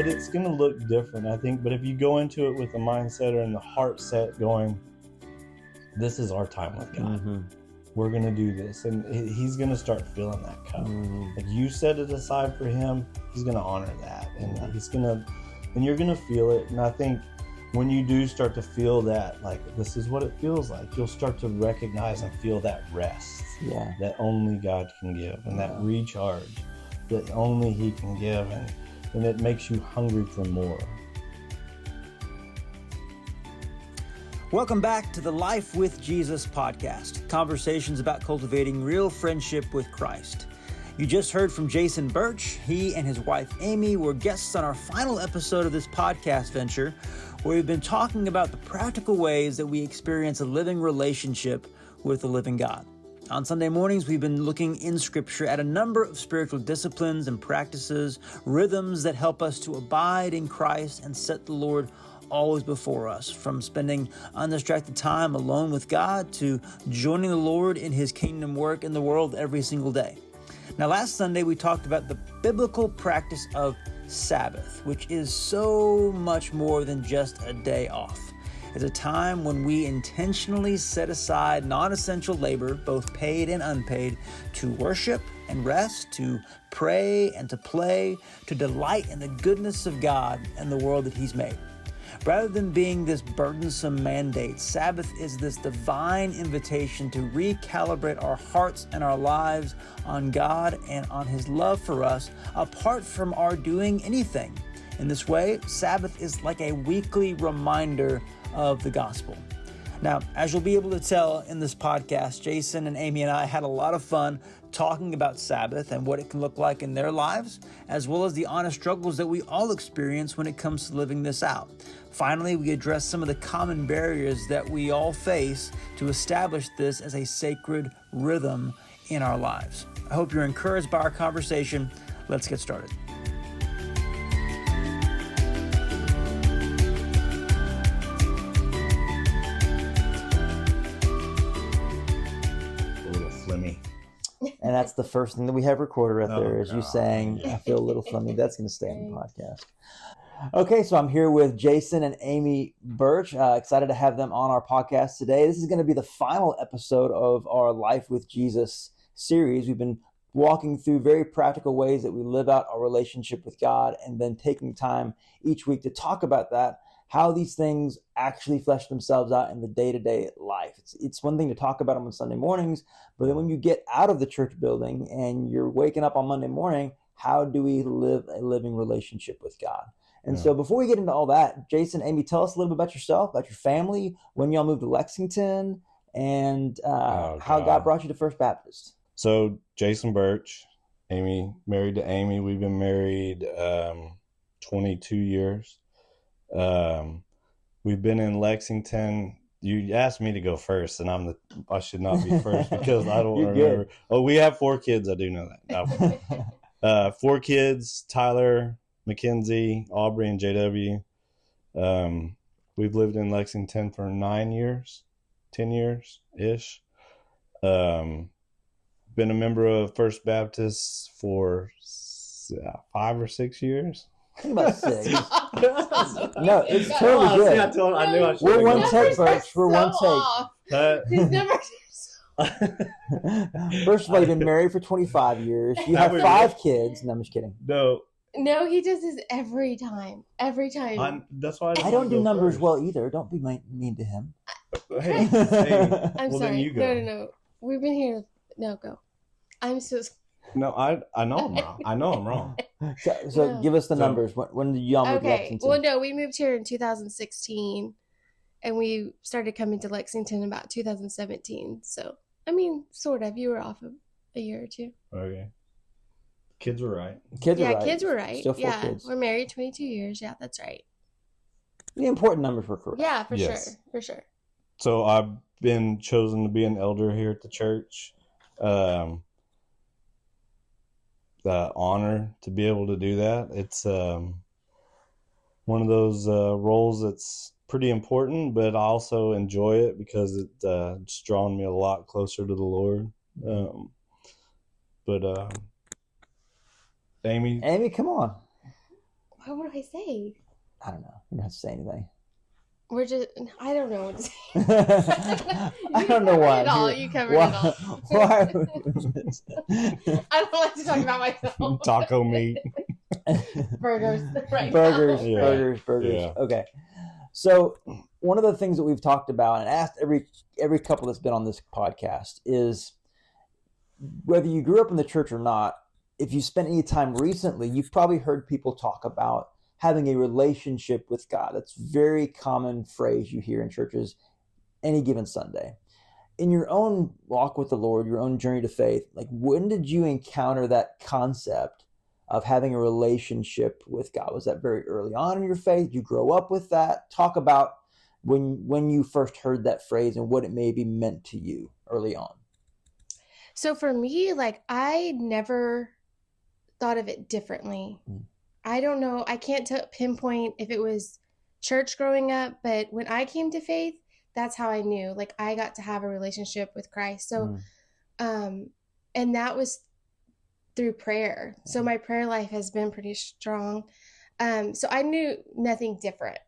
but it's going to look different, I think. But if you go into it with the mindset or in the heart set going, this is our time with God. Mm-hmm. We're going to do this. And he's going to start filling that cup. Mm-hmm. If you set it aside for him, he's going to honor that. And and you're going to feel it. And I think when you do start to feel that, like, this is what it feels like, you'll start to recognize and feel that rest that only God can give, and that recharge that only he can give. And it makes you hungry for more. Welcome back to the Life with Jesus podcast, conversations about cultivating real friendship with Christ. You just heard from Jason Birch. He and his wife Amy were guests on our final episode of this podcast venture, where we've been talking about the practical ways that we experience a living relationship with the living God. On Sunday mornings, we've been looking in Scripture at a number of spiritual disciplines and practices, rhythms that help us to abide in Christ and set the Lord always before us, from spending undistracted time alone with God to joining the Lord in his kingdom work in the world every single day. Now, last Sunday, we talked about the biblical practice of Sabbath, which is so much more than just a day off. It's a time when we intentionally set aside non-essential labor, both paid and unpaid, to worship and rest, to pray and to play, to delight in the goodness of God and the world that he's made. Rather than being this burdensome mandate, Sabbath is this divine invitation to recalibrate our hearts and our lives on God and on his love for us, apart from our doing anything. In this way, Sabbath is like a weekly reminder of the gospel. Now, as you'll be able to tell in this podcast, Jason and Amy and I had a lot of fun talking about Sabbath and what it can look like in their lives, as well as the honest struggles that we all experience when it comes to living this out. Finally, we addressed some of the common barriers that we all face to establish this as a sacred rhythm in our lives. I hope you're encouraged by our conversation. Let's get started. And that's the first thing that we have recorded right there is you saying, I feel a little funny. That's going to stay on the podcast. Okay, so I'm here with Jason and Amy Birch. Excited to have them on our podcast today. This is going to be the final episode of our Life with Jesus series. We've been walking through very practical ways that we live out our relationship with God, and then taking time each week to talk about that, how these things actually flesh themselves out in the day-to-day life. It's one thing to talk about them on Sunday mornings, but then when you get out of the church building and you're waking up on Monday morning, how do we live a living relationship with God? And so before we get into all that, Jason, Amy, tell us a little bit about yourself, about your family, when y'all moved to Lexington, and how God brought you to First Baptist. So Jason Birch, Amy, married to Amy. We've been married 22 years. We've been in Lexington. You asked me to go first, and I should not be first because I don't remember. Good. Oh, we have 4 kids. I do know that. No. 4 kids: Tyler, Mackenzie, Aubrey, and JW. We've lived in Lexington for 9 years, 10 years ish. Been a member of First Baptist for 5 or 6 years. I think about 6. No, it's totally good. I knew I should. We're one take, Birch. We're one take. His numbers First of all, you've been married for 25 years. You have 5 kids. No, I'm just kidding. No, he does this every time. Every time. That's why I don't do numbers well either. Don't be mean to him. Hey, I'm sorry. Then you go. No. We've been here. No, go. I'm so. No, I know I'm wrong. I know I'm wrong. So give us the numbers. When did y'all move to Lexington? Well, no, we moved here in 2016, and we started coming to Lexington about 2017. So, I mean, sort of. You were off of a year or 2. Okay. Kids were right. Kids were right. Still 4 kids. We're married 22 years. Yeah, that's right. The important numbers were correct. Yeah, for sure. So I've been chosen to be an elder here at the church. The honor to be able to do that. It's one of those roles that's pretty important, but I also enjoy it because it's drawn me a lot closer to the Lord. Amy, come on. What do I say? I don't know. You don't have to say anything. We're just, I don't know what to say. I don't know why. You covered it all. Why? I don't like to talk about myself. Taco meat. Burgers. Right. Burgers. Yeah. Burgers. Yeah. Okay. So one of the things that we've talked about and asked every couple that's been on this podcast is whether you grew up in the church or not, if you spent any time recently, you've probably heard people talk about having a relationship with God. That's a very common phrase you hear in churches any given Sunday. In your own walk with the Lord, your own journey to faith, like when did you encounter that concept of having a relationship with God? Was that very early on in your faith? Did you grow up with that? Talk about when you first heard that phrase and what it maybe meant to you early on. So for me, like, I never thought of it differently. I don't know. I can't pinpoint if it was church growing up, but when I came to faith, that's how I knew. Like, I got to have a relationship with Christ. So, and that was through prayer. So my prayer life has been pretty strong. So I knew nothing different.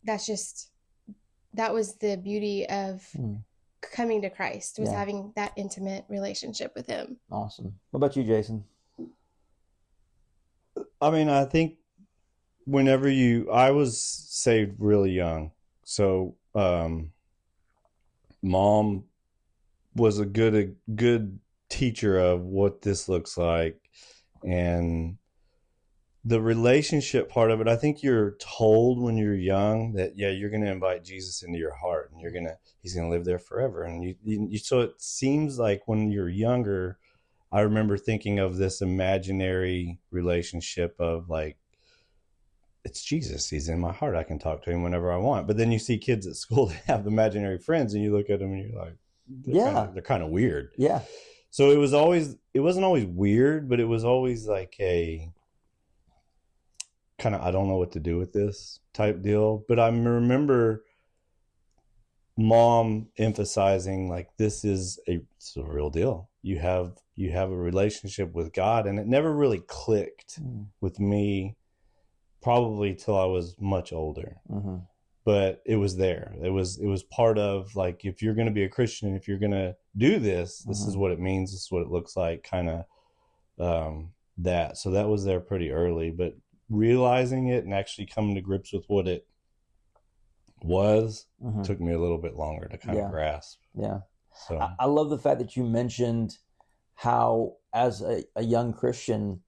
That was the beauty of coming to Christ, was having that intimate relationship with him. Awesome. What about you, Jason? I mean, I think I was saved really young. So, Mom was a good teacher of what this looks like, and the relationship part of it. I think you're told when you're young that you're going to invite Jesus into your heart, and he's going to live there forever. And you so it seems like when you're younger, I remember thinking of this imaginary relationship of like, it's Jesus. He's in my heart. I can talk to him whenever I want. But then you see kids at school that have imaginary friends, and you look at them and you're like, they're kind of weird. Yeah. So it wasn't always weird, but it was always like a kind of, I don't know what to do with this type deal. But I remember Mom emphasizing like, it's a real deal. You have a relationship with God, and it never really clicked with me probably till I was much older. But it was there. It was part of like, if you're going to be a Christian, if you're going to do this, this is what it means. This is what it looks like, kind of that. So that was there pretty early, but realizing it and actually coming to grips with what it was took me a little bit longer to kind of grasp. Yeah. So I love the fact that you mentioned how as a young Christian,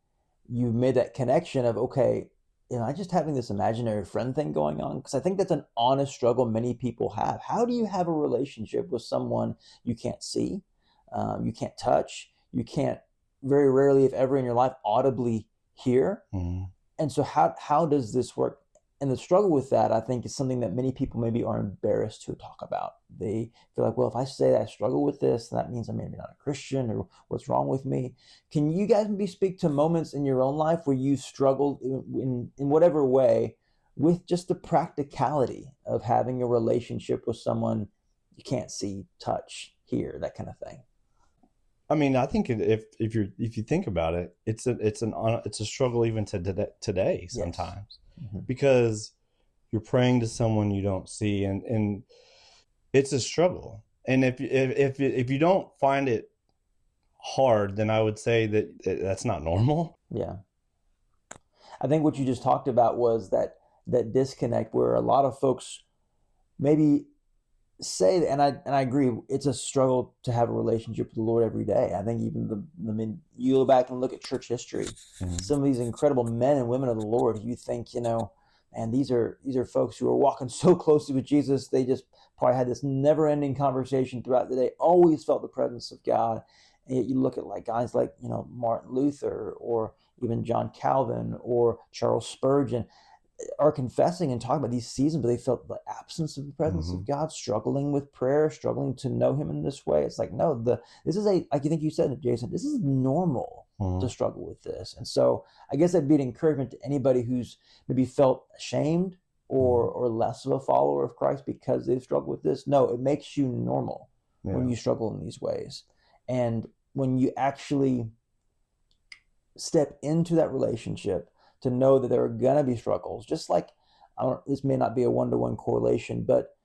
you made that connection of, okay, I just having this imaginary friend thing going on, because I think that's an honest struggle many people have. How do you have a relationship with someone you can't see, you can't touch, you can't very rarely, if ever in your life, audibly hear? And so how does this work? And the struggle with that, I think, is something that many people maybe are embarrassed to talk about. They feel like, well, if I say that I struggle with this, that means I'm maybe not a Christian, or what's wrong with me. Can you guys maybe speak to moments in your own life where you struggled in whatever way with just the practicality of having a relationship with someone you can't see, touch, hear, that kind of thing? I mean, I think if you think about it, it's a struggle even to today sometimes. Because you're praying to someone you don't see, and it's a struggle. And if you don't find it hard, then I would say that's not normal. Yeah. I think what you just talked about was that disconnect where a lot of folks maybe say, and I agree, it's a struggle to have a relationship with the Lord every day. I think even you go back and look at church history, some of these incredible men and women of the Lord, you think, man, these are folks who are walking so closely with Jesus. They just probably had this never-ending conversation throughout the day, always felt the presence of God. And yet you look at like guys like, Martin Luther, or even John Calvin, or Charles Spurgeon, are confessing and talking about these seasons, but they felt the absence of the presence of God, struggling with prayer, struggling to know him in this way. It's like, no, this is like you think you said it, Jason, this is normal to struggle with this. And so I guess that'd be an encouragement to anybody who's maybe felt ashamed or less of a follower of Christ because they've struggled with this. No, it makes you normal when you struggle in these ways. And when you actually step into that relationship, to know that there are going to be struggles. Just like, this may not be a one-to-one correlation, but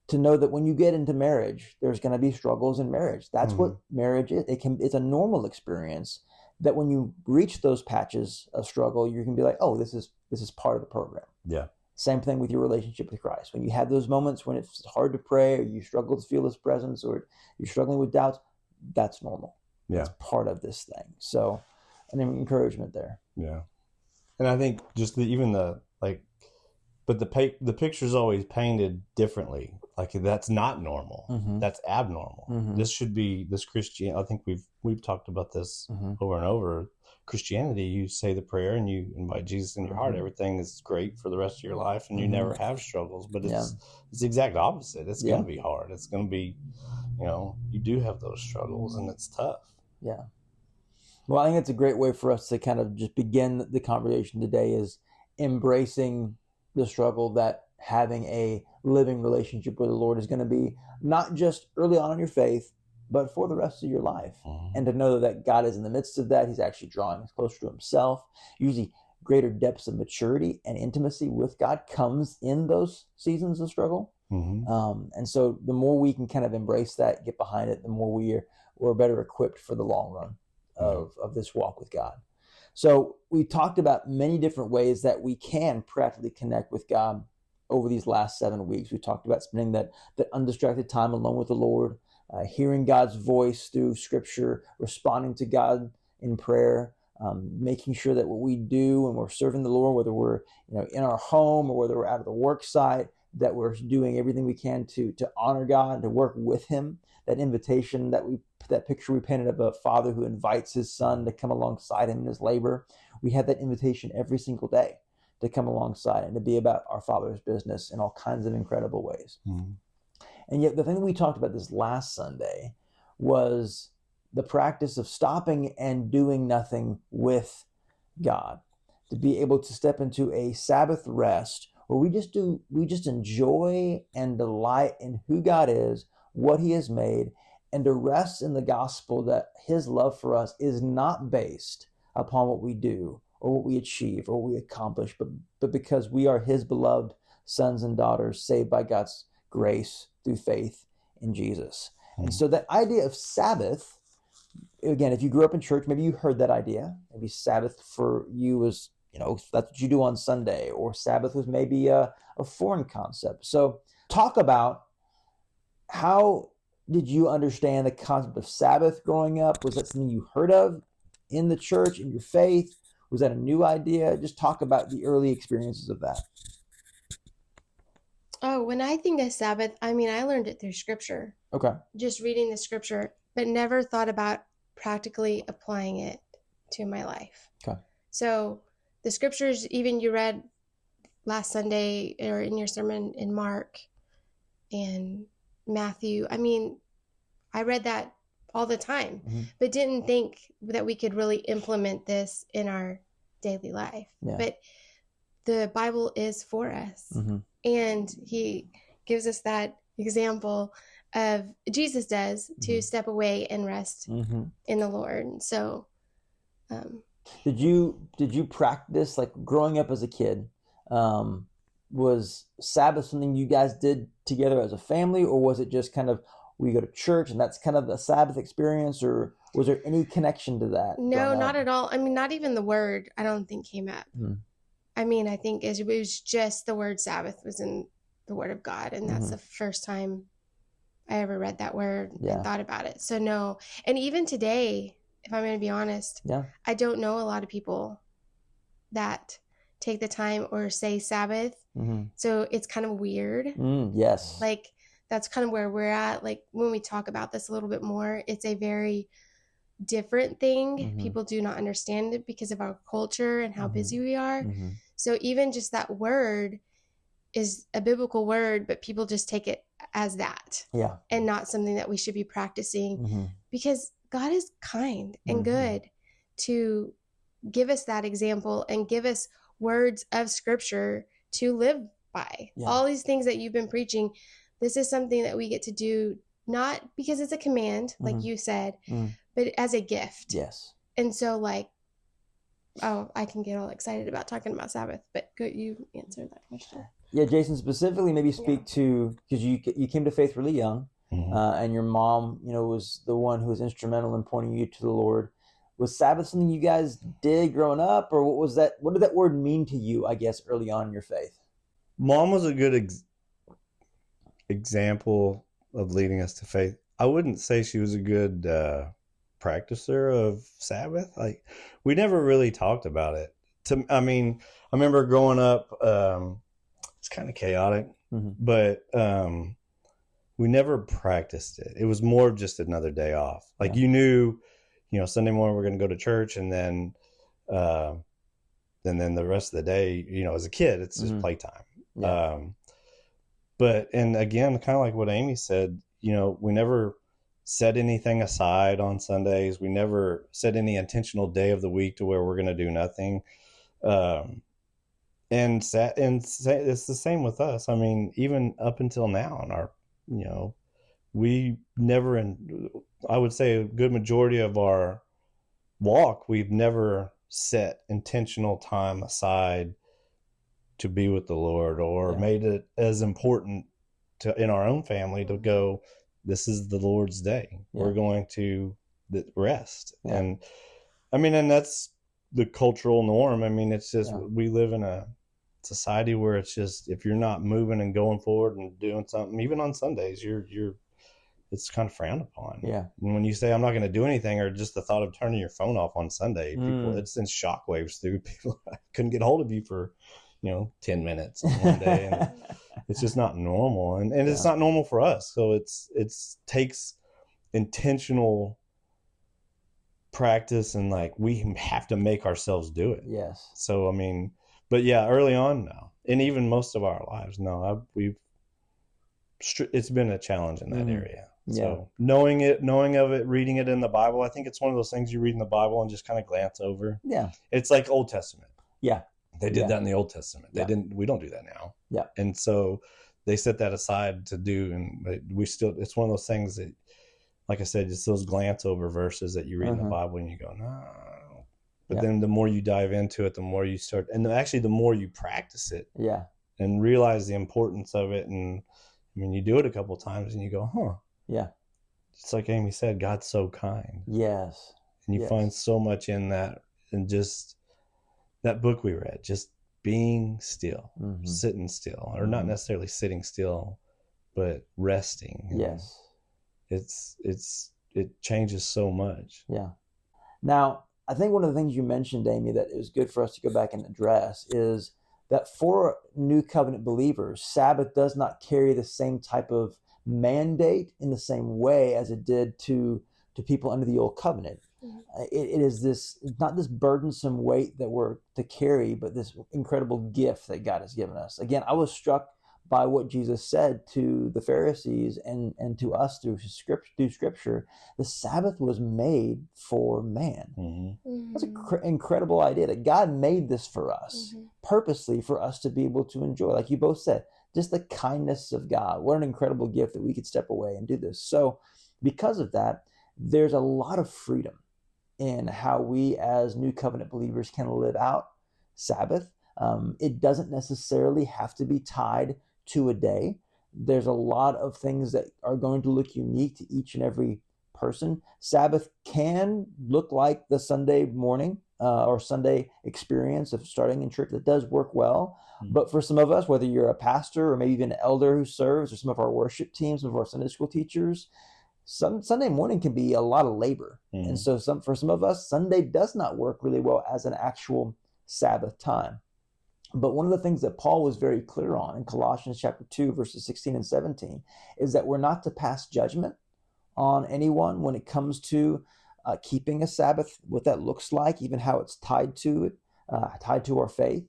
to know that when you get into marriage, there's going to be struggles in marriage. That's what marriage is. It's a normal experience that when you reach those patches of struggle, you can be like, oh, this is part of the program. Yeah. Same thing with your relationship with Christ. When you have those moments when it's hard to pray, or you struggle to feel his presence, or you're struggling with doubts, that's normal. Yeah. It's part of this thing. So, an encouragement there. Yeah. And I think just but the picture's always painted differently. Like, that's not normal. Mm-hmm. That's abnormal. Mm-hmm. This should be this Christianity. I think we've talked about this over and over. Christianity, you say the prayer and you invite Jesus in your heart. Everything is great for the rest of your life, and you never have struggles. But it's the exact opposite. It's going to be hard. It's going to be, you do have those struggles, and it's tough. Yeah. Well, I think it's a great way for us to kind of just begin the conversation today, is embracing the struggle that having a living relationship with the Lord is going to be, not just early on in your faith, but for the rest of your life. And to know that God is in the midst of that. He's actually drawing us closer to himself. Usually greater depths of maturity and intimacy with God comes in those seasons of struggle. And so the more we can kind of embrace that, get behind it, the more we're better equipped for the long run of this walk with God. So we talked about many different ways that we can practically connect with God over these last 7 weeks. We talked about spending that undistracted time alone with the Lord, hearing God's voice through Scripture, responding to God in prayer, making sure that what we do when we're serving the Lord, whether we're in our home or whether we're out of the work site, that we're doing everything we can to honor God and to work with him. That invitation that picture we painted of a father who invites his son to come alongside him in his labor. We have that invitation every single day to come alongside and to be about our Father's business in all kinds of incredible ways. And yet the thing that we talked about this last Sunday was the practice of stopping and doing nothing with God, to be able to step into a Sabbath rest where we just enjoy and delight in who God is, what he has made, and to rest in the gospel that his love for us is not based upon what we do or what we achieve or what we accomplish, but because we are his beloved sons and daughters saved by God's grace through faith in Jesus. And so that idea of Sabbath, again, if you grew up in church, maybe you heard that idea. Maybe Sabbath for you was, that's what you do on Sunday, or Sabbath was maybe a foreign concept. So talk about, how did you understand the concept of Sabbath growing up? Was that something you heard of in the church, in your faith? Was that a new idea? Just talk about the early experiences of that. Oh, when I think of Sabbath, I learned it through Scripture. Okay. Just reading the Scripture, but never thought about practically applying it to my life. Okay. So the Scriptures, even you read last Sunday or in your sermon in Mark and Matthew, I read that all the time, but didn't think that we could really implement this in our daily life. Yeah. But the Bible is for us. And he gives us that example of, Jesus does, to step away and rest in the Lord. So did you practice, like growing up as a kid, was Sabbath something you guys did together as a family, or was it just kind of, we go to church and that's kind of the Sabbath experience, or was there any connection to that? No, not at all. Not even the word, I don't think, came up. I think it was just the word Sabbath was in the Word of God, and that's the first time I ever read that word and thought about it. So no, and even today, if I'm going to be honest, I don't know a lot of people that take the time or say Sabbath. So it's kind of weird. Yes. Like, that's kind of where we're at. Like, when we talk about this a little bit more, it's a very different thing. People do not understand it because of our culture and how busy we are. So even just that word is a biblical word, but people just take it as that. Yeah. And not something that we should be practicing, because God is kind and good to give us that example and give us words of Scripture to live by. Yeah. All these things that you've been preaching, this is something that we get to do, not because it's a command, like you said, but as a gift. Yes. And so, I can get all excited about talking about Sabbath, but good, you answered that question. Yeah, Jason, specifically maybe speak to, because you came to faith really young, and your mom, was the one who was instrumental in pointing you to the Lord. Was Sabbath something you guys did growing up, or what was that? What did that word mean to you, I guess, early on in your faith? Mom was a good example of leading us to faith. I wouldn't say she was a good practicer of Sabbath. Like, we never really talked about it. I remember growing up, it's kind of chaotic, but we never practiced it. It was more of just another day off. Like, you knew, Sunday morning we're going to go to church, and then the rest of the day, as a kid, it's just playtime. Yeah. And again, kind of like what Amy said, we never set anything aside on Sundays. We never set any intentional day of the week to where we're going to do nothing. And it's the same with us. I mean, even up until now in our, we never, I would say a good majority of our walk, we've never set intentional time aside to be with the Lord, or made it as important in our own family to go, this is the Lord's day. Yeah. We're going to rest. Yeah. And that's the cultural norm. I mean, it's just, we live in a society where it's just, if you're not moving and going forward and doing something, even on Sundays, it's kind of frowned upon. Yeah. And when you say, I'm not going to do anything, or just the thought of turning your phone off on Sunday, people, it sends shockwaves through people. I couldn't get hold of you for 10 minutes on one day, and it's just not normal, and it's not normal for us. So it takes intentional practice, and like, we have to make ourselves do it. Yes. So but early on, no, and even most of our lives, no, it's been a challenge in that area. So knowing of it, reading it in the Bible, I think it's one of those things you read in the Bible and just kind of glance over. Yeah. It's like Old Testament. Yeah. They did that in the Old Testament. We don't do that now. Yeah. And so they set that aside to do, and it's one of those things that, like I said, just those glance over verses that you read in the Bible and you go, no. But then the more you dive into it, the more you start, and actually the more you practice it. Yeah. And realize the importance of it. And you do it a couple of times and you go, huh. Yeah. It's like Amy said, God's so kind. Yes. And you find so much in that, and just that book we read, just being still, sitting still, or not necessarily sitting still, but resting. Yes. It changes so much. Yeah. Now, I think one of the things you mentioned, Amy, that it was good for us to go back and address is that for New Covenant believers, Sabbath does not carry the same type of mandate in the same way as it did to people under the Old Covenant. It is not this burdensome weight that we're to carry, but this incredible gift that God has given us. Again, I was struck by what Jesus said to the Pharisees and to us through Scripture. The Sabbath was made for man. That's an incredible idea, that God made this for us, purposely for us to be able to enjoy. Like you both said, just the kindness of God. What an incredible gift that we could step away and do this. So because of that, there's a lot of freedom in how we as New Covenant believers can live out Sabbath. It doesn't necessarily have to be tied to a day. There's a lot of things that are going to look unique to each and every person. Sabbath can look like the Sunday morning or Sunday experience of starting in church. That does work well. But for some of us, whether you're a pastor or maybe even an elder who serves, or some of our worship teams, some of our Sunday school teachers, Sunday morning can be a lot of labor. And so for some of us, Sunday does not work really well as an actual Sabbath time. But one of the things that Paul was very clear on in Colossians chapter 2, verses 16 and 17, is that we're not to pass judgment on anyone when it comes to keeping a Sabbath, what that looks like, even how it's tied to it, tied to our faith.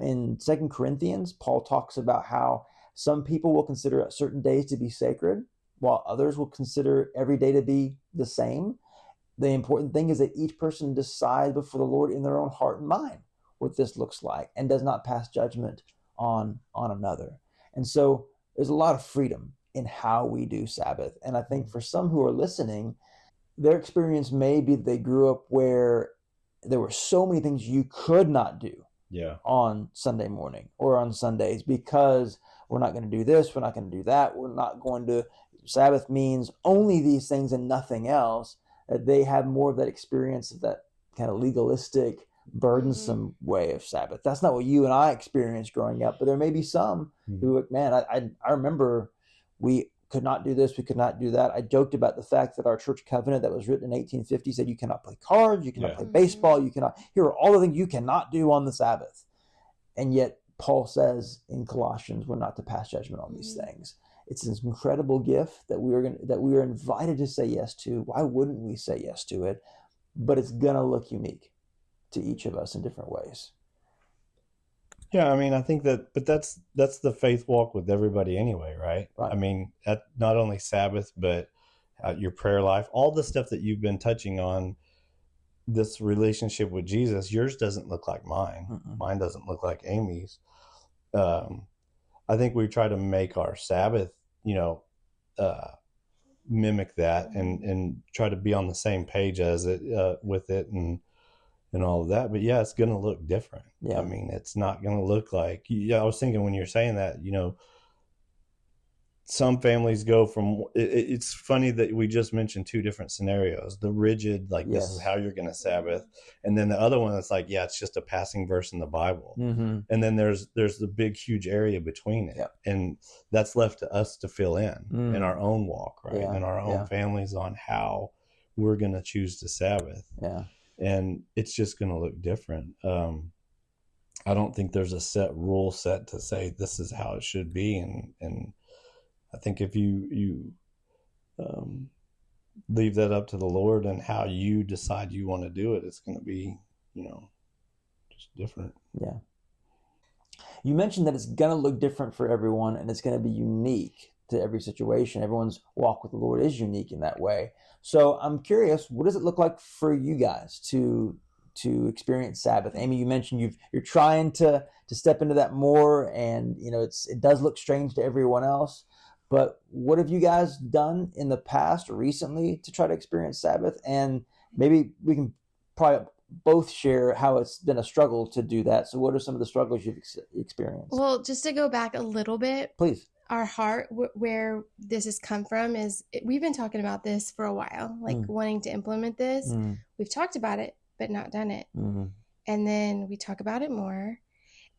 In 2 Corinthians, Paul talks about how some people will consider certain days to be sacred, while others will consider every day to be the same. The important thing is that each person decides before the Lord in their own heart and mind what this looks like, and does not pass judgment on another. And so there's a lot of freedom in how we do Sabbath. And I think for some who are listening, their experience may be that they grew up where there were so many things you could not do on Sunday morning or on Sundays because we're not going to do this, we're not going to do that, we're not going to. Sabbath means only these things and nothing else. They have more of that experience of that kind of legalistic, burdensome way of Sabbath. That's not what you and I experienced growing up, but there may be some who, man, I remember we could not do this, we could not do that. I joked about the fact that our church covenant that was written in 1850 said you cannot play cards, you cannot play baseball, you cannot, here are all the things you cannot do on the Sabbath. And yet Paul says in Colossians, we're not to pass judgment on these things. It's this incredible gift that we are invited to say yes to. Why wouldn't we say yes to it? But it's gonna look unique to each of us in different ways. Yeah, I mean, I think but that's the faith walk with everybody anyway, right? I mean, not only Sabbath, but your prayer life, all the stuff that you've been touching on, this relationship with Jesus, yours doesn't look like mine. Mm-mm. Mine doesn't look like Amy's. I think we try to make our Sabbath, mimic that and try to be on the same page as it with it and all of that. But yeah, it's going to look different. Yeah. I mean, it's not going to look like, I was thinking when you're saying that, some families go from, it's funny that we just mentioned two different scenarios, the rigid, like this is how you're going to Sabbath. And then the other one that's like, it's just a passing verse in the Bible. Mm-hmm. And then there's the big, huge area between it. Yeah. And that's left to us to fill in our own walk, right? In our own families on how we're going to choose to Sabbath. Yeah. And it's just going to look different. I don't think there's a set rule set to say this is how it should be. And I think if you leave that up to the Lord and how you decide you want to do it, it's going to be, just different. Yeah. You mentioned that it's going to look different for everyone and it's going to be unique to every situation. Everyone's walk with the Lord is unique in that way. So I'm curious, what does it look like for you guys to experience Sabbath? Amy, you mentioned you're trying to step into that more, and it does look strange to everyone else. But what have you guys done in the past or recently to try to experience Sabbath? And maybe we can probably both share how it's been a struggle to do that. So what are some of the struggles you've experienced? Well, just to go back a little bit. Please. Our heart, where this has come from, is we've been talking about this for a while, like wanting to implement this. We've talked about it, but not done it. Mm-hmm. And then we talk about it more.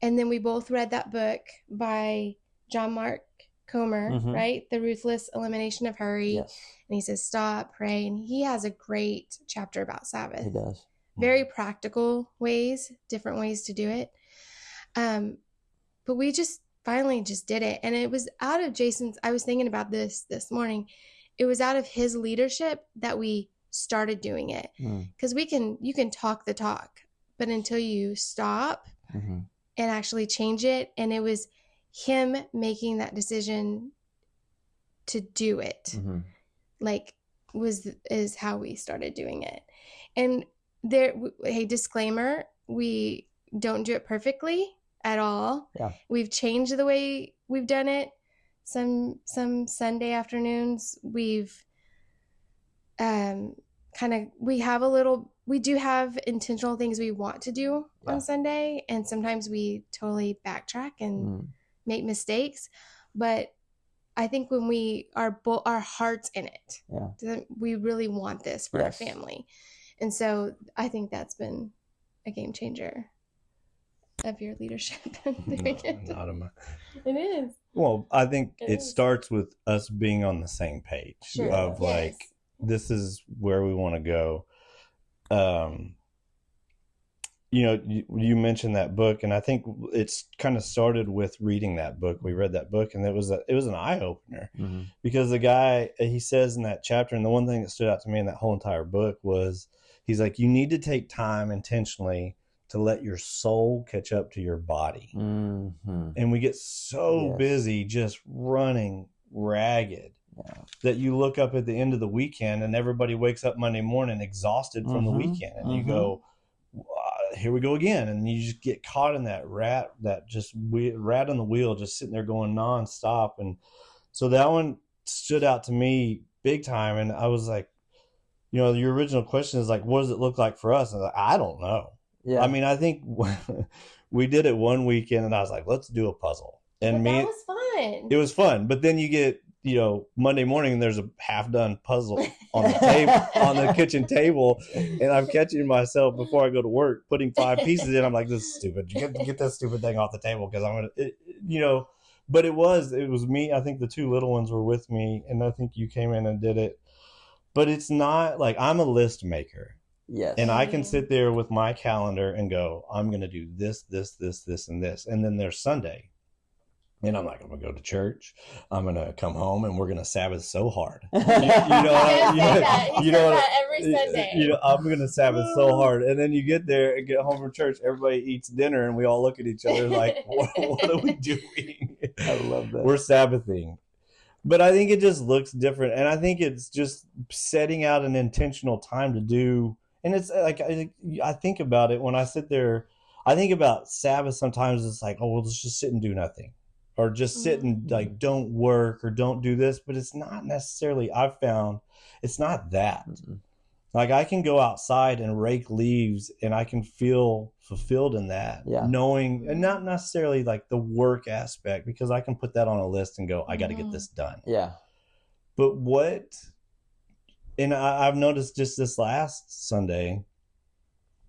And then we both read that book by John Mark Comer, right? The Ruthless Elimination of Hurry. Yes. And he says, stop, pray. And he has a great chapter about Sabbath. He does. Very practical ways, different ways to do it. But we finally did it. And it was out of Jason's, I was thinking about this morning. It was out of his leadership that we started doing it. Because you can talk the talk, but until you stop and actually change it. And it was him making that decision to do it, is how we started doing it. And disclaimer, we don't do it perfectly at all. Yeah. We've changed the way we've done it. Some Sunday afternoons we've we do have intentional things we want to do on Sunday, and sometimes we totally backtrack and make mistakes. But I think when we are our heart's in it, we really want this for our family. And so I think that's been a game changer of your leadership. It is. Well, I think it starts with us being on the same page of this is where we want to go. You mentioned that book, and I think it's kind of started with reading that book. We read that book, and it was an eye opener because the guy, he says in that chapter, and the one thing that stood out to me in that whole entire book was, he's like, you need to take time intentionally to let your soul catch up to your body. And we get so busy just running ragged that you look up at the end of the weekend and everybody wakes up Monday morning exhausted from the weekend, and you go, here we go again. And you just get caught in that rat on the wheel, just sitting there going nonstop. And so that one stood out to me big time. And I was like, your original question is like, what does it look like for us? And I don't know. Yeah. I mean, I think we did it one weekend and I was like, let's do a puzzle. And that was fun. It was fun. But then you get, Monday morning and there's a half done puzzle on the table, on the kitchen table. And I'm catching myself before I go to work, putting 5 pieces in. I'm like, this is stupid. You get that stupid thing off the table because I'm going to, but it was me. I think the 2 little ones were with me and I think you came in and did it. But it's not like I'm a list maker. Yes. And I can sit there with my calendar and go, I'm going to do this, this, this, this, and this. And then there's Sunday. And I'm like, I'm going to go to church. I'm going to come home and we're going to Sabbath so hard. You know that every Sunday. I'm going to Sabbath so hard. And then you get there and get home from church. Everybody eats dinner and we all look at each other like, what are we doing? I love that. We're Sabbathing. But I think it just looks different. And I think it's just setting out an intentional time to do. And it's like, I think about it when I sit there. I think about Sabbath sometimes. It's like, oh, well, let's just sit and do nothing. Or just sit and like don't work or don't do this. But it's not necessarily, I've found, it's not that. Mm-hmm. Like I can go outside and rake leaves and I can feel fulfilled in that. Yeah. Knowing, and not necessarily like the work aspect, because I can put that on a list and go, I got to get this done. Yeah. But and I've noticed just this last Sunday,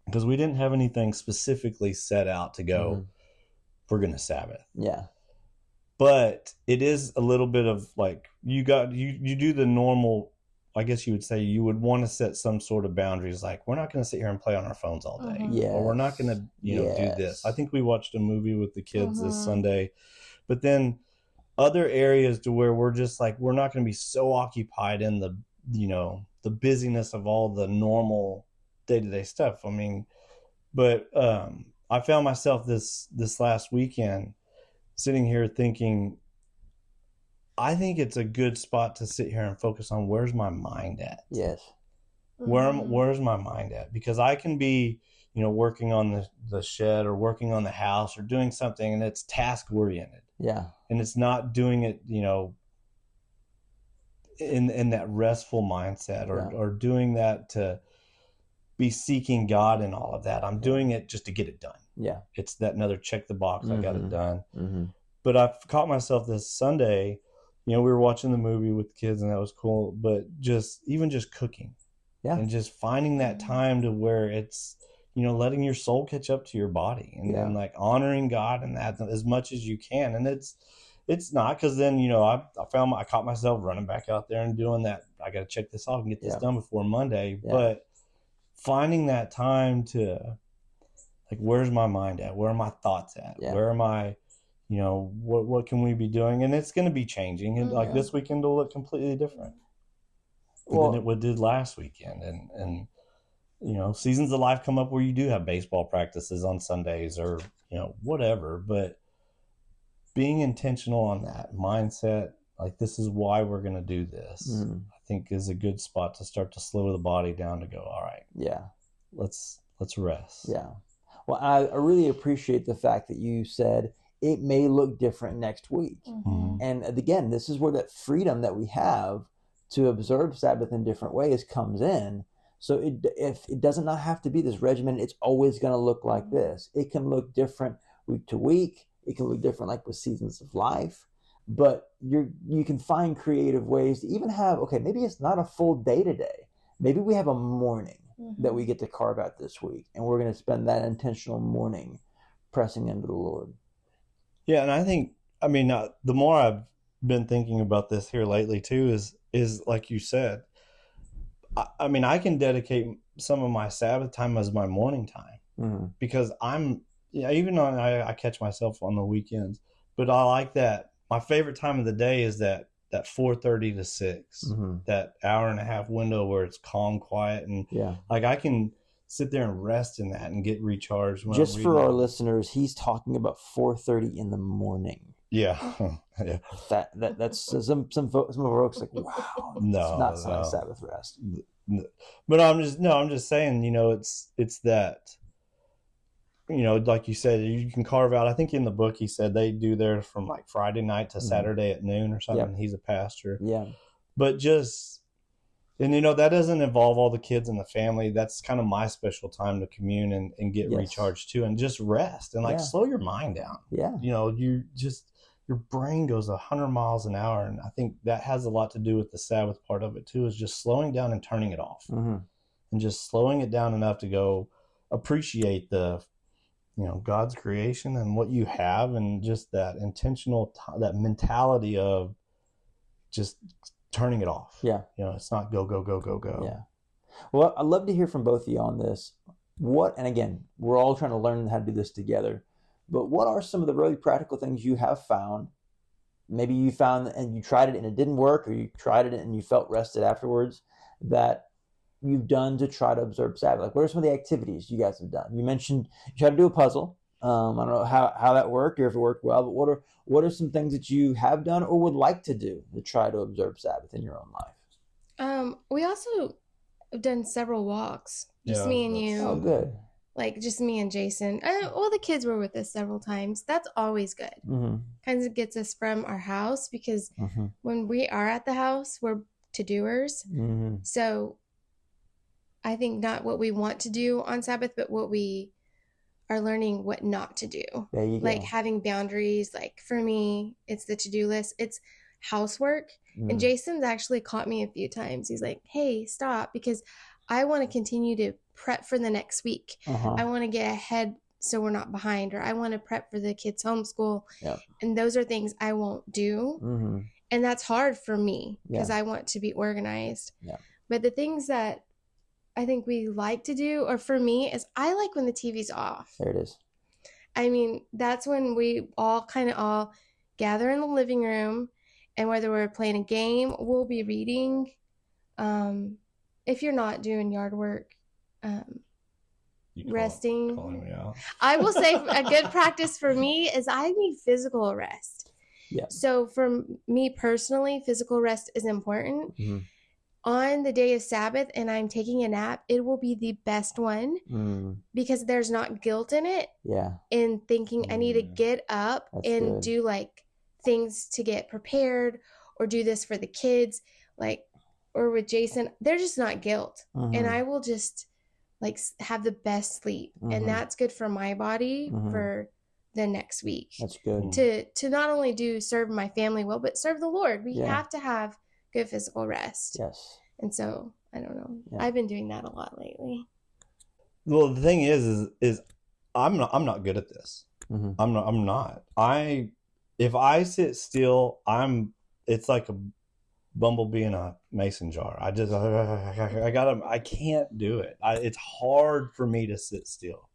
because we didn't have anything specifically set out to go, we're going to Sabbath. Yeah. But it is a little bit of like, you do the normal, I guess you would say you would want to set some sort of boundaries. Like, we're not going to sit here and play on our phones all day. Yes. Or we're not going to, do this. I think we watched a movie with the kids this Sunday. But then other areas to where we're just like, we're not going to be so occupied in the, the busyness of all the normal day-to-day stuff. I mean, but I found myself this last weekend sitting here thinking, I think it's a good spot to sit here and focus on where's my mind at. Yes. Where's my mind at? Because I can be, working on the shed or working on the house or doing something and it's task oriented. Yeah. And it's not doing it, in that restful mindset or doing that to be seeking God and all of that. I'm doing it just to get it done. Yeah. It's that another check the box. I got it done. Mm-hmm. But I've caught myself this Sunday, we were watching the movie with the kids and that was cool, but just cooking. Yeah. And just finding that time to where it's, letting your soul catch up to your body and then like honoring God and that as much as you can. And it's not, because then, I caught myself running back out there and doing that. I got to check this off and get this done before Monday. Yeah. But finding that time to like, where's my mind at? Where are my thoughts at? Yeah. Where am I, what can we be doing? And it's going to be changing. And like this weekend will look completely different than it did last weekend. And, seasons of life come up where you do have baseball practices on Sundays or, whatever, but being intentional on that mindset, like this is why we're going to do this, I think is a good spot to start to slow the body down to go, all right. Yeah. Let's rest. Yeah. Well, I really appreciate the fact that you said it may look different next week. Mm-hmm. And again, this is where that freedom that we have to observe Sabbath in different ways comes in. So if it doesn't not have to be this regimen, it's always going to look like this. It can look different week to week. It can look different like with seasons of life. But you can find creative ways to even have, maybe it's not a full day today. Maybe we have a morning that we get to carve out this week, and we're going to spend that intentional morning pressing into the Lord. Yeah, and I think, the more I've been thinking about this here lately too, is like you said, I can dedicate some of my Sabbath time as my morning time because even though I catch myself on the weekends, but I like that. My favorite time of the day is that 4:30 to 6, that hour and a half window where it's calm, quiet, and like I can sit there and rest in that and get recharged. Just for our listeners, he's talking about 4:30 in the morning. Yeah, yeah. That's some of our folks like, wow, no, it's not Sabbath rest. But I'm just saying, it's that. Like you said, you can carve out. I think in the book he said they do theirs from like Friday night to Saturday at noon or something. Yep. He's a pastor. Yeah. But just And, that doesn't involve all the kids and the family. That's kind of my special time to commune and get recharged too, and just rest and slow your mind down. Yeah. Your brain goes 100 miles an hour. And I think that has a lot to do with the Sabbath part of it too, is just slowing down and turning it off, and just slowing it down enough to go appreciate God's creation and what you have, and just that intentional, that mentality of just turning it off. Yeah. It's not go, go, go, go, go. Yeah. Well, I'd love to hear from both of you on this. And again, we're all trying to learn how to do this together, but what are some of the really practical things you have found? Maybe you found and you tried it and it didn't work, or you tried it and you felt rested afterwards, that you've done to try to observe Sabbath. Like, what are some of the activities you guys have done? You mentioned you tried to do a puzzle. I don't know how that worked or if it worked well, but what are some things that you have done or would like to do to try to observe Sabbath in your own life? We also have done several walks, just me and you. Oh, good. Like just me and Jason. Well, the kids were with us several times. That's always good. Kind of gets us from our house, because when we are at the house, we're to-doers. So I think not what we want to do on Sabbath, but what we are learning what not to do. There you go. Like having boundaries. Like for me, it's the to-do list. It's housework. And Jason's actually caught me a few times. He's like, hey, stop, because I want to continue to prep for the next week. I want to get ahead so we're not behind, or I want to prep for the kids' homeschool. Yep. And those are things I won't do. And that's hard for me, because I want to be organized. But the things that I think we like to do, or for me, is I like when the TV's off. There it is. I mean, that's when we all gather in the living room, and whether we're playing a game, we'll be reading. If you're not doing yard work, resting. I will say a good practice for me is I need physical rest. Yeah. So for me personally, physical rest is important. On the day of Sabbath and I'm taking a nap, it will be the best one, because there's not guilt in it. Yeah. In thinking I need to get up and do like things to get prepared, or do this for the kids, or with Jason, they're just not guilt. And I will just have the best sleep. And that's good for my body for the next week. That's good. To not only serve my family well, but serve the Lord. We have to have good physical rest. Yes. And so, I don't know. Yeah. I've been doing that a lot lately. Well, the thing is I'm not good at this. I'm not. If I sit still, it's like a bumblebee in a mason jar. I can't do it. It's hard for me to sit still.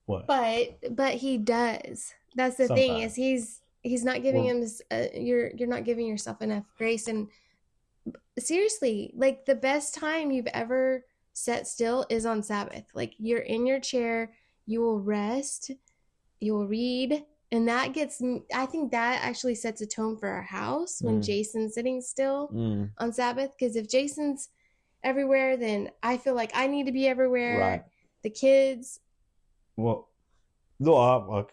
What? But he does. That's the thing, is he's not giving him this, you're not giving yourself enough grace. And seriously, the best time you've ever sat still is on Sabbath. You're in your chair, you will rest, you will read. And I think that actually sets a tone for our house when Jason's sitting still on Sabbath. Because if Jason's everywhere, then I feel like I need to be everywhere. Right. The kids. Well, no,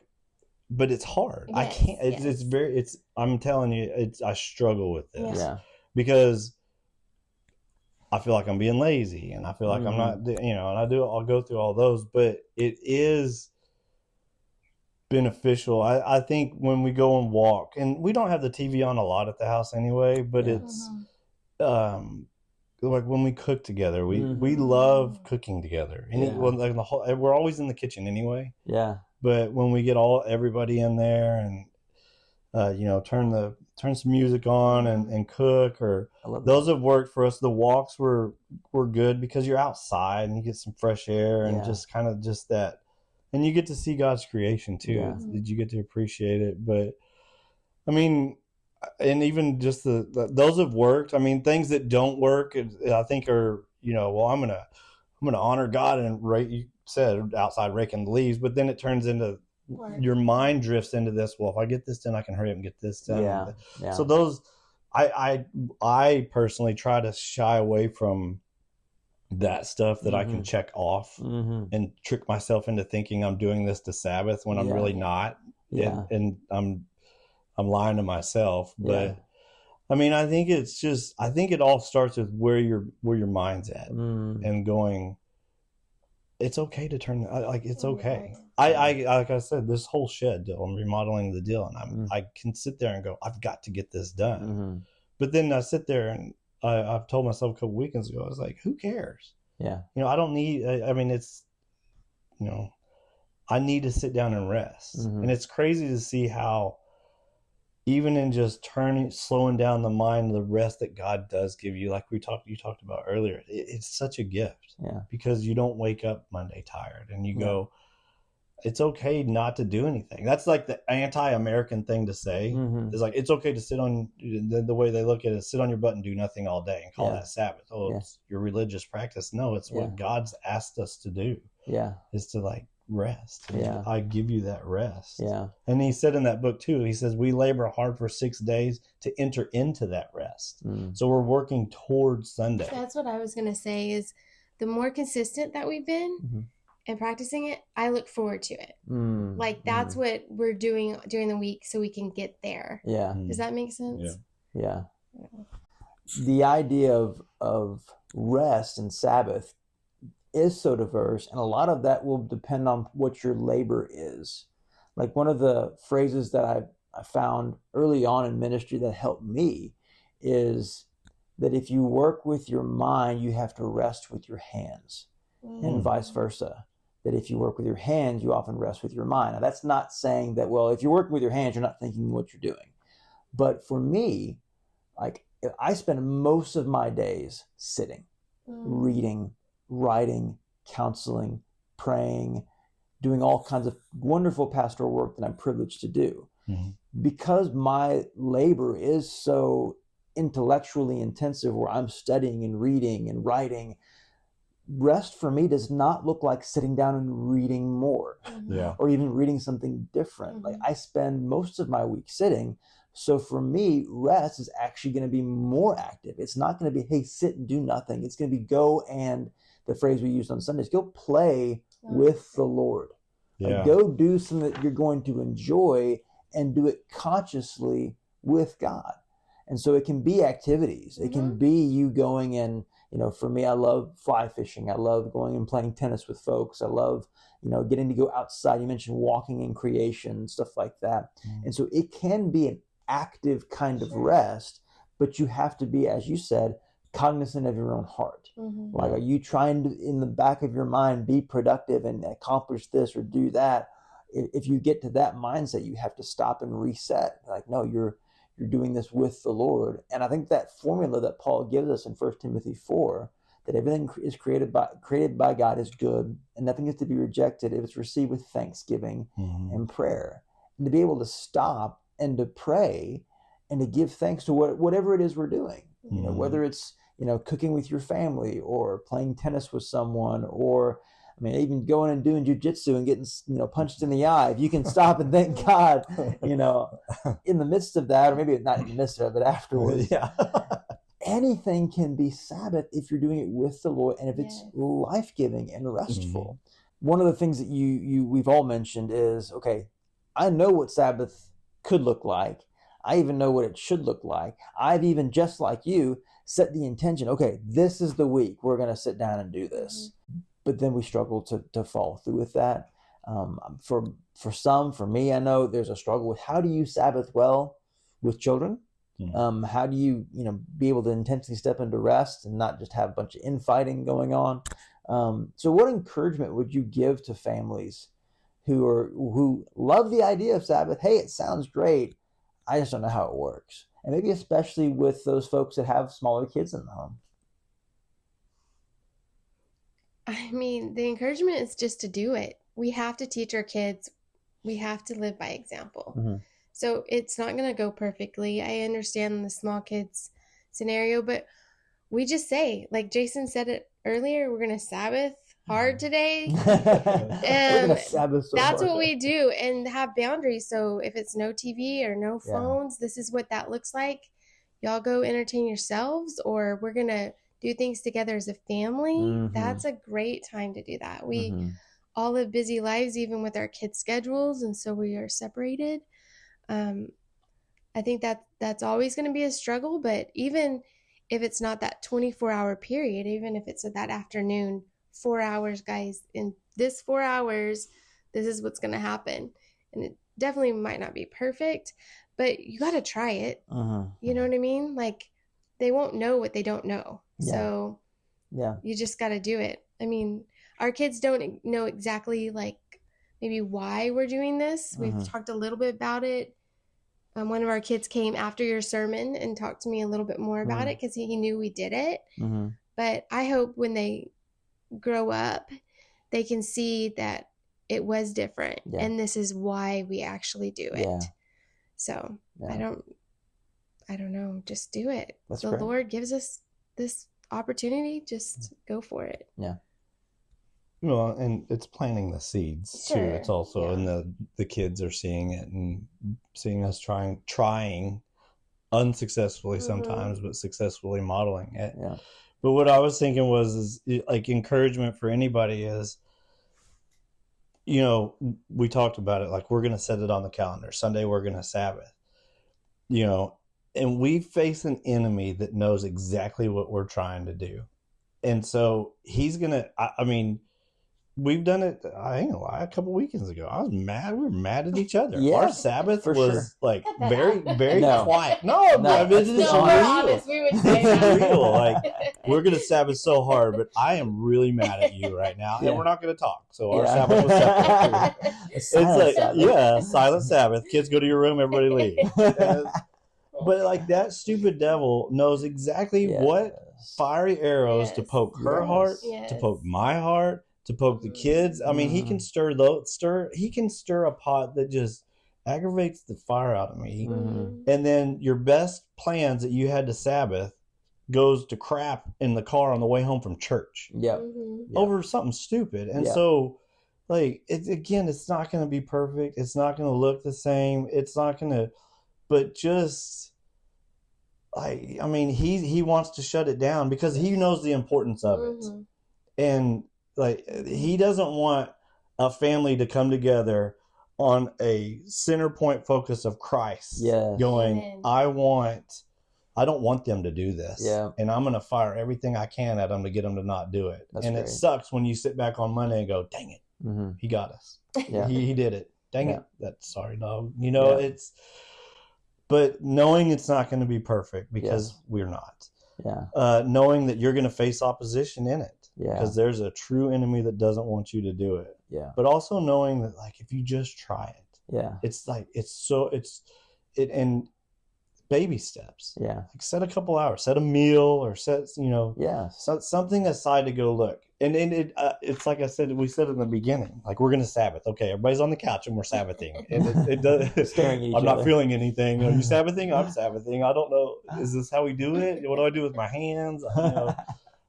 but it's hard. Yes, I can't. I'm telling you, I struggle with this. Yeah. Because I feel like I'm being lazy, and I feel like I'm not, and I'll go through all those, but it is beneficial. I think when we go and walk, and we don't have the TV on a lot at the house anyway, but it's like when we cook together, we love cooking together. And we're always in the kitchen anyway. Yeah. But when we get everybody in there and turn some music on and cook, or those have worked for us. The walks were good because you're outside and you get some fresh air and just kind of just that. And you get to see God's creation too. Yeah. Did you get to appreciate it? But I mean, and even just those have worked. I mean, things that don't work, I think are, I'm gonna honor God, and you said outside raking the leaves, but then it turns into your mind drifts into this. Well, if I get this done, I can hurry up and get this done. Yeah. So those, I personally try to shy away from that stuff that I can check off and trick myself into thinking I'm doing this to Sabbath when I'm really not. Yeah. And I'm lying to myself. But I mean, I think it all starts with where your mind's at and going, it's okay to turn, like, it's okay. I like I said, this whole shed deal, I'm remodeling the deal, and I can sit there and go, I've got to get this done. But then I sit there and I've told myself a couple weekends ago, I was like, who cares? Yeah. I don't need, I mean, it's, I need to sit down and rest. And it's crazy to see how, even in just slowing down the mind, the rest that God does give you, like you talked about earlier, it's such a gift. Yeah. Because you don't wake up Monday tired and you go, it's okay not to do anything. That's like the anti-American thing to say. It's like, it's okay to sit on, the way they look at it, sit on your butt and do nothing all day and call that Sabbath. Oh, it's your religious practice. No, it's what God's asked us to do. Yeah. Is to like rest. I give you that rest. Yeah. And he said in that book too, he says, we labor hard for 6 days to enter into that rest. So we're working towards Sunday. That's what I was going to say, is the more consistent that we've been and practicing it, I look forward to it. Like that's what we're doing during the week so we can get there. Yeah. Does that make sense? Yeah. The idea of rest and Sabbath is so diverse, and a lot of that will depend on what your labor is. Like one of the phrases that I found early on in ministry that helped me is that if you work with your mind, you have to rest with your hands, and vice versa. That if you work with your hands, you often rest with your mind. Now, that's not saying that, well, if you're working with your hands, you're not thinking what you're doing. But for me, like I spend most of my days sitting, reading, writing, counseling, praying, doing all kinds of wonderful pastoral work that I'm privileged to do. Because my labor is so intellectually intensive, where I'm studying and reading and writing, rest for me does not look like sitting down and reading more or even reading something different. Like I spend most of my week sitting. So for me, rest is actually going to be more active. It's not going to be, hey, sit and do nothing. It's going to be go, and the phrase we used on Sundays, go play with the Lord. Like, go do something that you're going to enjoy and do it consciously with God. And so it can be activities. It can be you going and, for me, I love fly fishing. I love going and playing tennis with folks. I love, getting to go outside. You mentioned walking in creation, stuff like that. And so it can be an active kind of rest, but you have to be, as you said, cognizant of your own heart. Like, are you trying to, in the back of your mind, be productive and accomplish this or do that? If you get to that mindset, you have to stop and reset. Like, no, you're doing this with the Lord. And I think that formula that Paul gives us in 1 Timothy 4, that everything is created by God is good, and nothing is to be rejected if it's received with thanksgiving and prayer. And to be able to stop and to pray and to give thanks to whatever it is we're doing, whether it's, cooking with your family or playing tennis with someone, or even going and doing jujitsu and getting, punched in the eye. If you can stop and thank God, in the midst of that, or maybe not in the midst of it, but afterwards. Anything can be Sabbath if you're doing it with the Lord and if it's life-giving and restful. One of the things that we've all mentioned is, okay, I know what Sabbath could look like. I even know what it should look like. I've even, just like you, set the intention, okay, this is the week we're going to sit down and do this. But then we struggle to follow through with that. For me, I know there's a struggle with how do you Sabbath well with children? How do you, be able to intentionally step into rest and not just have a bunch of infighting going on? So what encouragement would you give to families who love the idea of Sabbath? Hey, it sounds great. I just don't know how it works. And maybe especially with those folks that have smaller kids in the home. The encouragement is just to do it. We have to teach our kids. We have to live by example. So it's not going to go perfectly. I understand the small kids scenario, but we just say, like Jason said it earlier, we're going to Sabbath hard today. And that's what we do, and have boundaries. So if it's no TV or no phones, this is what that looks like. Y'all go entertain yourselves, or we're going to do things together as a family. That's a great time to do that. We all live busy lives, even with our kids' schedules, and so we are separated. I think that's always going to be a struggle, but even if it's not that 24-hour period, even if it's that afternoon, 4 hours, guys, in this 4 hours, this is what's going to happen. And it definitely might not be perfect, but you got to try it. You know what I mean? Like, they won't know what they don't know. Yeah. So you just got to do it. I mean, our kids don't know exactly like maybe why we're doing this. We've talked a little bit about it. One of our kids came after your sermon and talked to me a little bit more about it because he knew we did it. But I hope when they grow up, they can see that it was different and this is why we actually do it. So I don't know, just do it. That's the great. Lord gives us this opportunity, just go for it. Well, and it's planting the seeds too. It's also, and the kids are seeing it and seeing us trying unsuccessfully sometimes, but successfully modeling it. But what I was thinking is like encouragement for anybody is, you know, we talked about it, like we're going to set it on the calendar. Sunday, we're going to Sabbath, you know, and we face an enemy that knows exactly what we're trying to do. And so he's going to, I mean, we've done it, I ain't gonna lie, a couple weekends ago. I was mad. We were mad at each other. Our Sabbath was like very, very quiet. No, I mean, it's real. We would say that. Real. Like, we're going to Sabbath so hard, but I am really mad at you right now, and we're not going to talk. So our Sabbath was separate. It's like, Sabbath. Silent Sabbath. Kids, go to your room, everybody leave. But like that stupid devil knows exactly what fiery arrows to poke her heart, to poke my heart, to poke the kids. I mean, he can stir a pot that just aggravates the fire out of me. And then your best plans that you had to Sabbath goes to crap in the car on the way home from church. Over something stupid. And so, like, it's not going to be perfect. It's not going to look the same. It's not going to, but just, I mean, he wants to shut it down because he knows the importance of it. And like, he doesn't want a family to come together on a center point focus of Christ. Going, amen. I don't want them to do this. And I'm going to fire everything I can at them to get them to not do it. And great. It sucks when you sit back on Monday and go, dang it, he got us. He did it. Dang it. That's sorry, dog. You know, but knowing it's not going to be perfect because we're not. Knowing that you're going to face opposition in it. Because there's a true enemy that doesn't want you to do it. But also knowing that, like, if you just try it, it's like, and baby steps. Like, set a couple hours, set a meal, or set, you know, set something aside to go look. And it's like I said, we said in the beginning, like, we're going to Sabbath. Okay, everybody's on the couch and we're Sabbathing. And it does. Staring at each other. I'm not feeling anything. Are you Sabbathing? I'm Sabbathing. I don't know. Is this how we do it? What do I do with my hands? You know.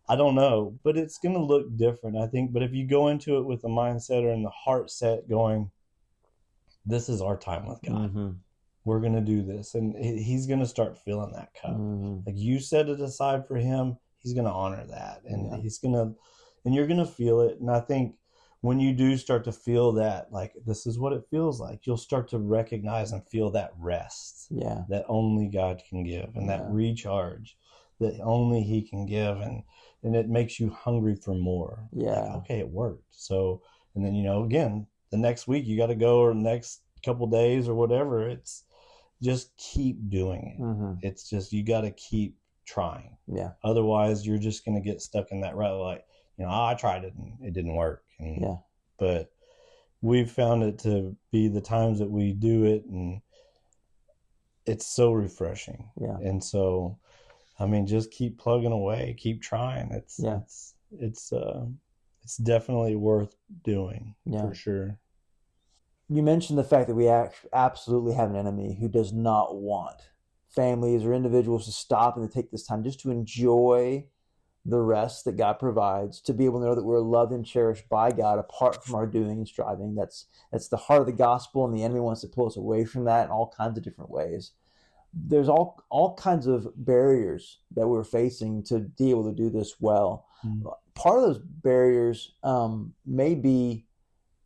I don't know, but it's going to look different, I think. But if you go into it with the mindset or in the heart set going, this is our time with God. We're going to do this. And he's going to start feeling that cup. Like, you set it aside for him, he's going to honor that. And he's going to, and you're going to feel it. And I think when you do start to feel that, like, this is what it feels like, you'll start to recognize and feel that rest that only God can give, and that recharge that only he can give. And it makes you hungry for more. Like, okay, it worked. So, and then, you know, again, the next week you got to go, or the next couple days or whatever. It's just keep doing it. It's just, you got to keep trying. Otherwise, you're just going to get stuck in that rut. Like, you know, I tried it and it didn't work. And, but we've found it to be the times that we do it, and it's so refreshing. And so, I mean, just keep plugging away, keep trying. It's definitely worth doing for sure. You mentioned the fact that we absolutely have an enemy who does not want families or individuals to stop and to take this time just to enjoy the rest that God provides, to be able to know that we're loved and cherished by God apart from our doing and striving. That's the heart of the gospel, and the enemy wants to pull us away from that in all kinds of different ways. There's all kinds of barriers that we're facing to be able to do this well. Part of those barriers may be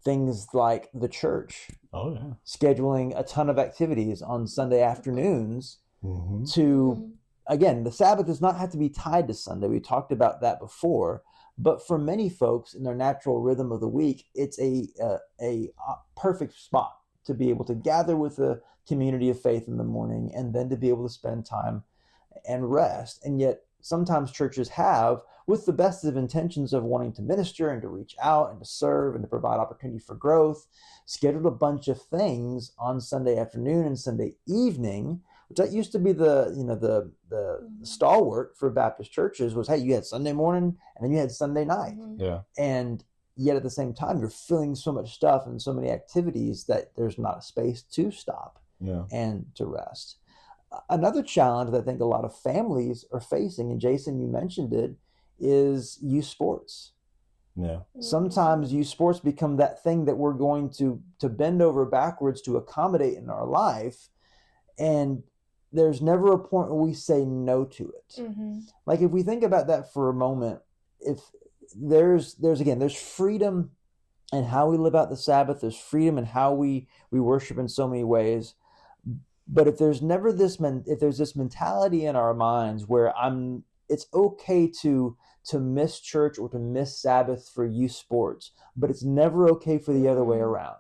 things like the church. Oh, yeah. Scheduling a ton of activities on Sunday afternoons Mm-hmm. to, again, the Sabbath does not have to be tied to Sunday. We talked about that before. But for many folks in their natural rhythm of the week, it's a perfect spot to be able to gather with a community of faith in the morning and then to be able to spend time and rest. And yet sometimes churches have, with the best of intentions of wanting to minister and to reach out and to serve and to provide opportunity for growth, scheduled a bunch of things on Sunday afternoon and Sunday evening, which that used to be the stalwart for Baptist churches was, hey, you had Sunday morning and then you had Sunday night. Yeah. And yet at the same time, you're filling so much stuff and so many activities that there's not a space to stop and to rest. Another challenge that I think a lot of families are facing, and Jason, you mentioned it, is youth sports. Yeah. Sometimes youth sports become that thing that we're going to bend over backwards to accommodate in our life. And there's never a point where we say no to it. Mm-hmm. Like if we think about that for a moment, if there's freedom in how we live out the Sabbath, there's freedom in how we worship in so many ways. But if there's never this mentality in our minds where it's okay to miss church or to miss Sabbath for youth sports, but it's never okay for the other way around.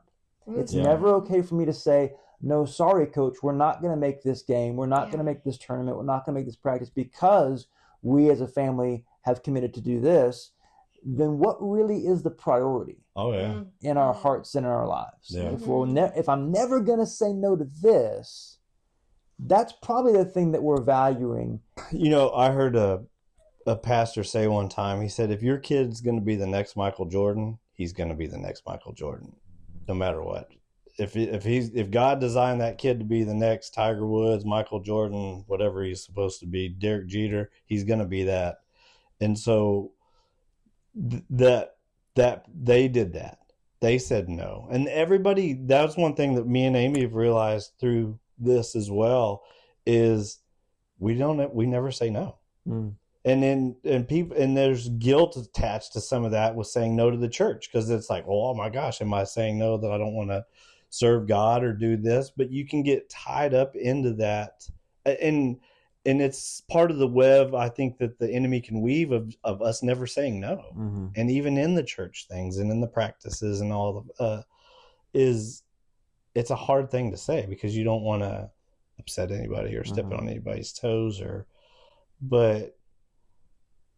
It's never okay for me to say, no, sorry, coach, we're not going to make this game. We're not going to make this tournament. We're not going to make this practice because we as a family have committed to do this. Then what really is the priority in our hearts and in our lives? Yeah. If I'm never going to say no to this, that's probably the thing that we're valuing. You know, I heard a pastor say one time, he said, if your kid's going to be the next Michael Jordan, he's going to be the next Michael Jordan, no matter what. If God designed that kid to be the next Tiger Woods, Michael Jordan, whatever he's supposed to be, Derek Jeter, he's going to be that. And so that they did that. They said no. And everybody, that's one thing that me and Amy have realized through this as well, is we never say no. And there's guilt attached to some of that with saying no to the church, because it's like, well, oh my gosh, am I saying no that I don't want to serve God or do this? But you can get tied up into that, and it's part of the web, I think, that the enemy can weave of us never saying no. Mm-hmm. And even in the church things and in the practices and all of it's a hard thing to say because you don't want to upset anybody or step on anybody's toes, but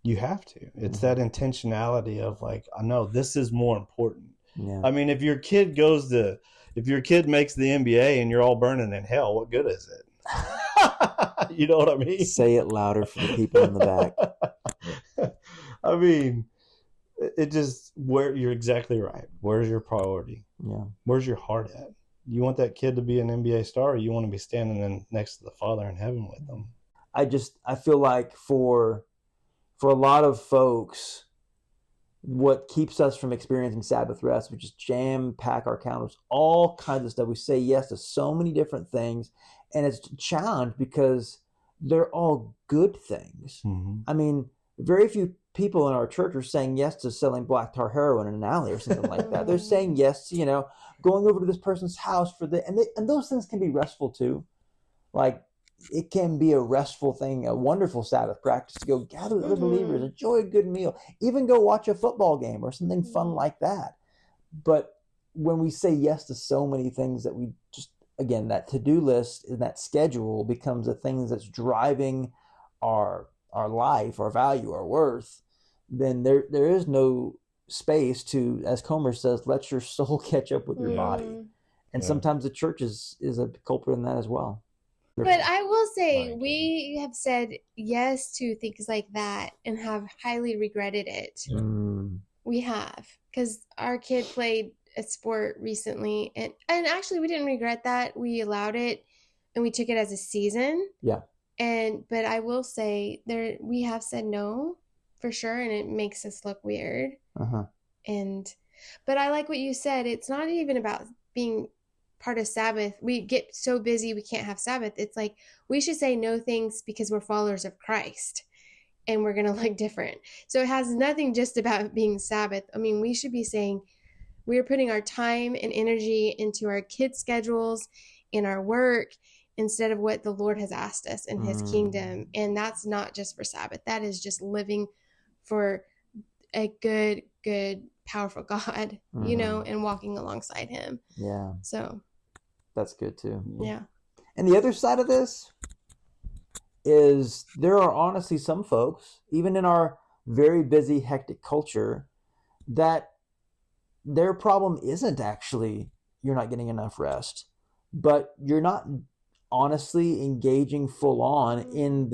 you have to. It's that intentionality of like, I know this is more important. Yeah. I mean, if your kid makes the NBA and you're all burning in hell, what good is it? You know what I mean? Say it louder for the people in the back. I mean, you're exactly right. Where's your priority? Yeah. Where's your heart at? You want that kid to be an NBA star, or you want to be standing next to the Father in heaven with them? I feel like for a lot of folks, what keeps us from experiencing Sabbath rest, we just jam-pack our calendars, all kinds of stuff. We say yes to so many different things, and it's a challenge because they're all good things. Mm-hmm. I mean, very few people in our church are saying yes to selling black tar heroin in an alley or something like that. They're saying yes to, going over to this person's house and those things can be restful too. Like, it can be a restful thing, a wonderful Sabbath practice to go gather with other believers, enjoy a good meal, even go watch a football game or something fun like that. But when we say yes to so many things that we just, again, that to-do list and that schedule becomes a thing that's driving our life, our value, our worth, then there is no space to, as Comer says, let your soul catch up with your body. And sometimes the church is a culprit in that as well. But I will say, we have said yes to things like that and have highly regretted it. We have, because our kid played a sport recently, and actually we didn't regret that. We allowed it, and we took it as a season. Yeah. But I will say, we have said no for sure, and it makes us look weird. But I like what you said. It's not even about being part of Sabbath. We get so busy we can't have Sabbath. It's like we should say no things because we're followers of Christ and we're going to look different. So it has nothing just about being Sabbath. I mean, we should be saying we're putting our time and energy into our kids' schedules, in our work, instead of what the Lord has asked us in his kingdom. And that's not just for Sabbath. That is just living for a good, powerful God, you know, and walking alongside him. Yeah. So that's good too. Yeah. And the other side of this is there are honestly some folks, even in our very busy, hectic culture, that their problem isn't actually you're not getting enough rest, but you're not honestly engaging full on in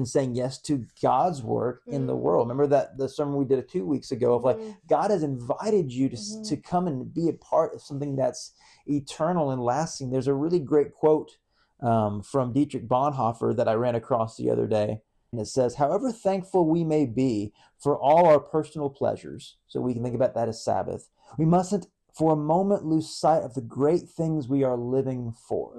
saying yes to God's work in the world. Remember that the sermon we did 2 weeks ago of like God has invited you to come and be a part of something that's eternal and lasting. There's a really great quote from Dietrich Bonhoeffer that I ran across the other day, and it says, "However thankful we may be for all our personal pleasures," so we can think about that as Sabbath, "we mustn't for a moment lose sight of the great things we are living for."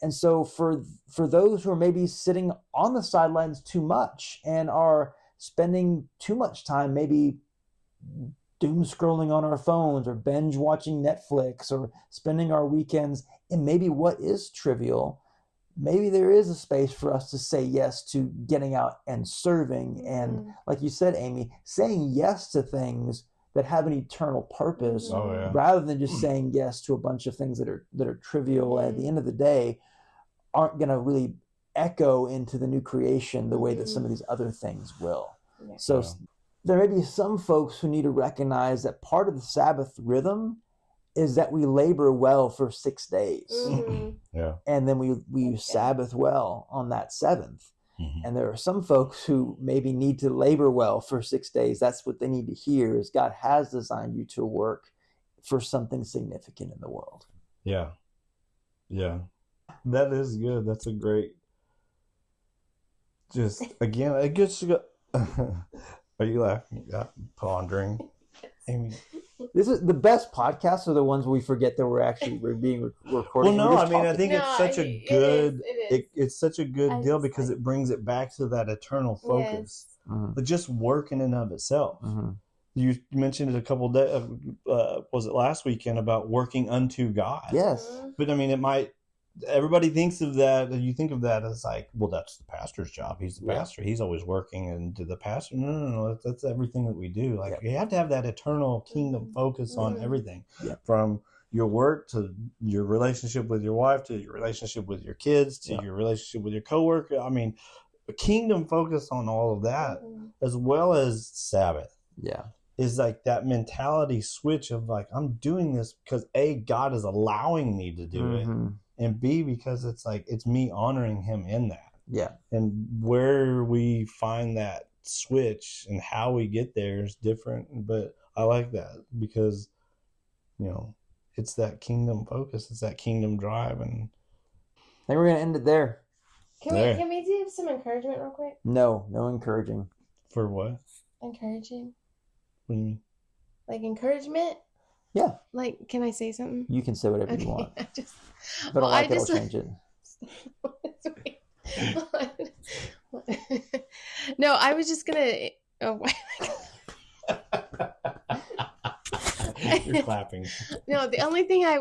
And so for those who are maybe sitting on the sidelines too much and are spending too much time maybe doom scrolling on our phones or binge watching Netflix or spending our weekends in maybe what is trivial, maybe there is a space for us to say yes to getting out and serving. And like you said, Amy, saying yes to things that have an eternal purpose rather than just saying yes to a bunch of things that are trivial at the end of the day aren't going to really echo into the new creation the way that some of these other things will. So there may be some folks who need to recognize that part of the Sabbath rhythm is that we labor well for 6 days. And then we Sabbath well on that seventh. And there are some folks who maybe need to labor well for 6 days. That's what they need to hear, is God has designed you to work for something significant in the world. Yeah. That is good. That's a great, just, again, it gets to go. Are you laughing? Pondering? Amy. This is the best podcasts are the ones where we forget that we're being recorded. Well, no, I mean, I think it's such a good, it's such a good deal because it brings it back to that eternal focus, but just work in and of itself. You mentioned it a couple days, was it last weekend, about working unto God? Yes. But I mean, everybody thinks of that, you think of that as like, well, that's the pastor's job. He's the pastor. He's always working. And to the pastor, no, that's everything that we do. Like, you have to have that eternal kingdom focus on everything, from your work to your relationship with your wife, to your relationship with your kids, to your relationship with your coworker. I mean, a kingdom focus on all of that, as well as Sabbath. Is like that mentality switch of like, I'm doing this because A, God is allowing me to do it. And B, because it's like, it's me honoring him in that. And where we find that switch and how we get there is different. But I like that because, it's that kingdom focus. It's that kingdom drive. And I think we're going to end it there. Can we do some encouragement real quick? No encouraging. For what? Encouraging. What do you mean? Like encouragement? Yeah. Like, can I say something? You can say whatever you want. But I'll change it. No, I was just gonna. Oh, You're clapping. No, the only thing I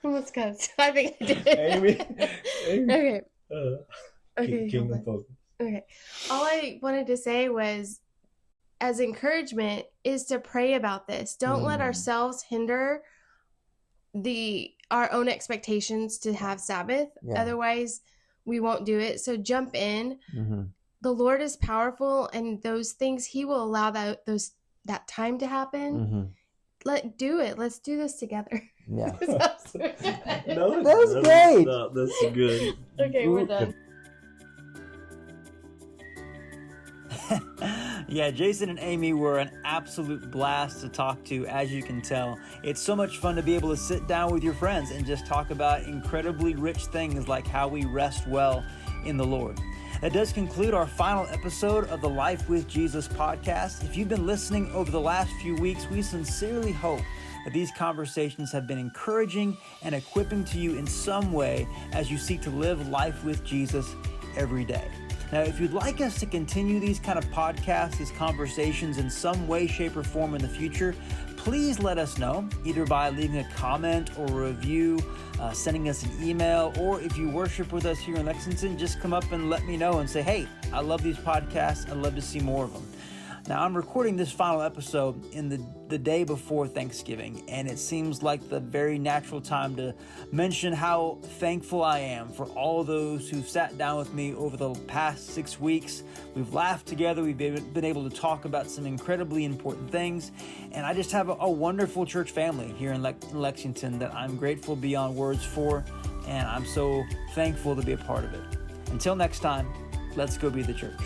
almost cussed. I think I did. Amy. Okay. Okay. Kingdom focus. Okay. All I wanted to say was, as encouragement, is to pray about this. Don't let ourselves hinder our own expectations to have Sabbath. Otherwise, we won't do it. So jump in. The Lord is powerful, and those things, he will allow that time to happen. Let's do it. Let's do this together. Yeah. That was great. That's good. Okay, we're done. Yeah, Jason and Amy were an absolute blast to talk to, as you can tell. It's so much fun to be able to sit down with your friends and just talk about incredibly rich things like how we rest well in the Lord. That does conclude our final episode of the Life with Jesus podcast. If you've been listening over the last few weeks, we sincerely hope that these conversations have been encouraging and equipping to you in some way as you seek to live life with Jesus every day. Now, if you'd like us to continue these kind of podcasts, these conversations in some way, shape, or form in the future, please let us know, either by leaving a comment or a review, sending us an email, or if you worship with us here in Lexington, just come up and let me know and say, hey, I love these podcasts. I'd love to see more of them. Now, I'm recording this final episode in the day before Thanksgiving, and it seems like the very natural time to mention how thankful I am for all those who've sat down with me over the past 6 weeks. We've laughed together. We've been able to talk about some incredibly important things, and I just have a wonderful church family here in Lexington that I'm grateful beyond words for, and I'm so thankful to be a part of it. Until next time, let's go be the church.